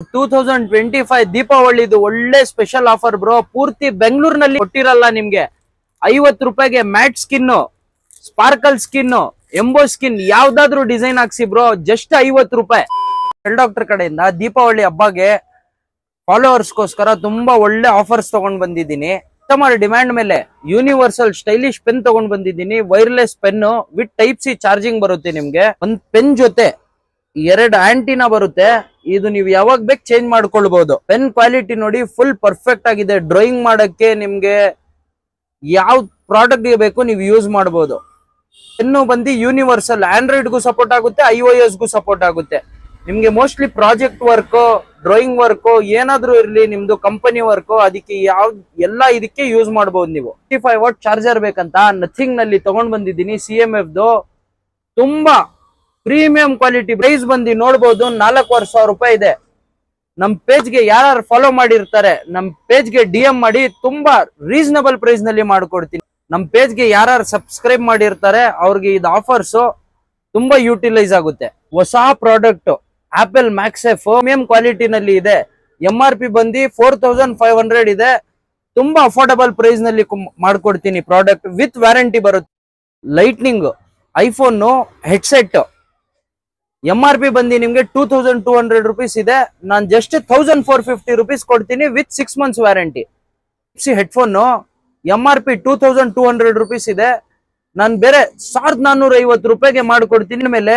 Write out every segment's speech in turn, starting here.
2025 ದೀಪಾವಳಿದು ಒಳ್ಳೆ special offer bro. ಪೂರ್ತಿ ಬೆಂಗಳೂರಿನಲ್ಲಿ ಕೊಟ್ಟಿರಲ್ಲ ನಿಮ್ಗೆ. 50 ರೂಪಾಯಿಗೆ matte skin, sparkle skin, emboss skin ಯಾವ್ದಾದ್ರು ಡಿಸೈನ್ ಹಾಕ್ಸಿ ಬ್ರೋ, ಜಸ್ಟ್ 50 ರೂಪಾಯಿ. ಡಾಕ್ಟರ್ ಕಡೆಯಿಂದ ದೀಪಾವಳಿ ಹಬ್ಬಗೆ ಫಾಲೋವರ್ಸ್ಗೋಸ್ಕರ ತುಂಬಾ ಒಳ್ಳೆ ಆಫರ್ಸ್ ತಗೊಂಡ್ ಬಂದಿದ್ದೀನಿ. ಕಸ್ಟಮರ್ ಡಿಮ್ಯಾಂಡ್ ಮೇಲೆ ಯೂನಿವರ್ಸಲ್ ಸ್ಟೈಲಿಶ್ ಪೆನ್ ತಗೊಂಡ್ ಬಂದಿದ್ದೀನಿ. Wireless pen with type C charging ಬರುತ್ತೆ. ನಿಮ್ಗೆ ಒಂದ್ ಪೆನ್ ಜೊತೆ 2 ಆಂಟಿನಾ ಬರುತ್ತೆ. ಇದು ನೀವು ಯಾವಾಗ ಬೇಕು ಚೇಂಜ್ ಮಾಡ್ಕೊಳ್ಬಹುದು. ಪೆನ್ ಕ್ವಾಲಿಟಿ ನೋಡಿ, ಫುಲ್ ಪರ್ಫೆಕ್ಟ್ ಆಗಿದೆ. ಡ್ರಾಯಿಂಗ್ ಮಾಡಕ್ಕೆ ನಿಮ್ಗೆ ಯಾವ ಪ್ರಾಡಕ್ಟ್ ಬೇಕು ನೀವು ಯೂಸ್ ಮಾಡಬಹುದು. ಪೆನ್ನು ಬಂದು ಯೂನಿವರ್ಸಲ್, ಆಂಡ್ರಾಯ್ಡ್ ಗೂ ಸಪೋರ್ಟ್ ಆಗುತ್ತೆ, iOS ಗೂ ಸಪೋರ್ಟ್ ಆಗುತ್ತೆ. ನಿಮ್ಗೆ mostly project work, drawing work ಏನಾದ್ರೂ ಇರ್ಲಿ, ನಿಮ್ದು ಕಂಪನಿ ವರ್ಕ್, ಅದಕ್ಕೆ ಎಲ್ಲ ಇದಕ್ಕೆ ಯೂಸ್ ಮಾಡಬಹುದು ನೀವು. 55 ವಾಟ್ ಚಾರ್ಜರ್ ಬೇಕಂತ ನಥಿಂಗ್ ನಲ್ಲಿ ತಗೊಂಡ್ ಬಂದಿದ್ದೀನಿ. CMF ತುಂಬಾ ಪ್ರೀಮಿಯಂ ಕ್ವಾಲಿಟಿ. ಪ್ರೈಸ್ ಬಂದು ನೋಡಬಹುದು 4,500 ರೂಪಾಯಿ ಇದೆ. ನಮ್ ಪೇಜ್ ಗೆ ಯಾರು ಫಾಲೋ ಮಾಡಿರ್ತಾರೆ, ನಮ್ ಪೇಜ್ ಗೆ DM ಮಾಡಿ, ತುಂಬಾ ರೀಸನಬಲ್ ಪ್ರೈಸ್ ನಲ್ಲಿ ಮಾಡ್ಕೊಡ್ತೀನಿ. ನಮ್ ಪೇಜ್ ಗೆ ಯಾರು ಸಬ್ಸ್ಕ್ರೈಬ್ ಮಾಡಿರ್ತಾರೆ ಅವ್ರಿಗೆ ಇದು ಆಫರ್ಸ್ ತುಂಬಾ ಯೂಟಿಲೈಸ್ ಆಗುತ್ತೆ. ಹೊಸ ಪ್ರಾಡಕ್ಟ್ ಆಪಲ್ ಮ್ಯಾಕ್ಸೆಫ್ ಪ್ರೀಮಿಯಂ ಕ್ವಾಲಿಟಿ ನಲ್ಲಿ ಇದೆ. MRP ಬಂದು 4,500 ಇದೆ. ತುಂಬಾ ಅಫೋರ್ಡಬಲ್ ಪ್ರೈಸ್ ನಲ್ಲಿ ಮಾಡ್ಕೊಡ್ತೀನಿ. ಪ್ರಾಡಕ್ಟ್ ವಿತ್ ವ್ಯಾರಂಟಿ ಬರುತ್ತೆ. ಲೈಟ್ನಿಂಗ್ ಐಫೋನ್ ಹೆಡ್ಸೆಟ್ MRP ಬಂದು ನಿಮ್ಗೆ 2,200 ರೂಪೀಸ್ ಇದೆ. ನಾನು ಜಸ್ಟ್ 1,450 ರೂಪೀಸ್ ಕೊಡ್ತೀನಿ with 6 months warranty. Headphone MRP 2,200 rupees ಇದೆ. ನಾನು ಬೇರೆ 1,450 ರೂಪಾಯಿಗೆ ಮಾಡ್ಕೊಡ್ತೀನಿ. ಮೇಲೆ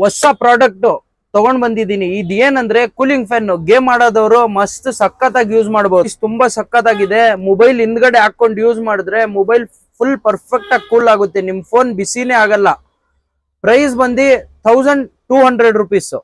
ಹೊಸ ಪ್ರಾಡಕ್ಟ್ ತಗೊಂಡ್ ಬಂದಿದ್ದೀನಿ. ಇದು ಏನಂದ್ರೆ ಕೂಲಿಂಗ್ ಫ್ಯಾನ್. ಗೇಮ್ ಆಡೋದವರು ಮಸ್ತ್ ಸಖತ್ತಾಗಿ ಯೂಸ್ ಮಾಡಬಹುದು. ತುಂಬಾ ಸಖತ್ತಾಗಿದೆ. ಮೊಬೈಲ್ ಹಿಂದ್ಗಡೆ ಹಾಕೊಂಡು ಯೂಸ್ ಮಾಡಿದ್ರೆ ಮೊಬೈಲ್ ಫುಲ್ ಪರ್ಫೆಕ್ಟ್ ಆಗಿ ಕೂಲ್ ಆಗುತ್ತೆ. ನಿಮ್ ಫೋನ್ ಬಿಸಿನೇ ಆಗಲ್ಲ. ಪ್ರೈಸ್ ಬಂದು 1,200 ರೂಪೀಸ್.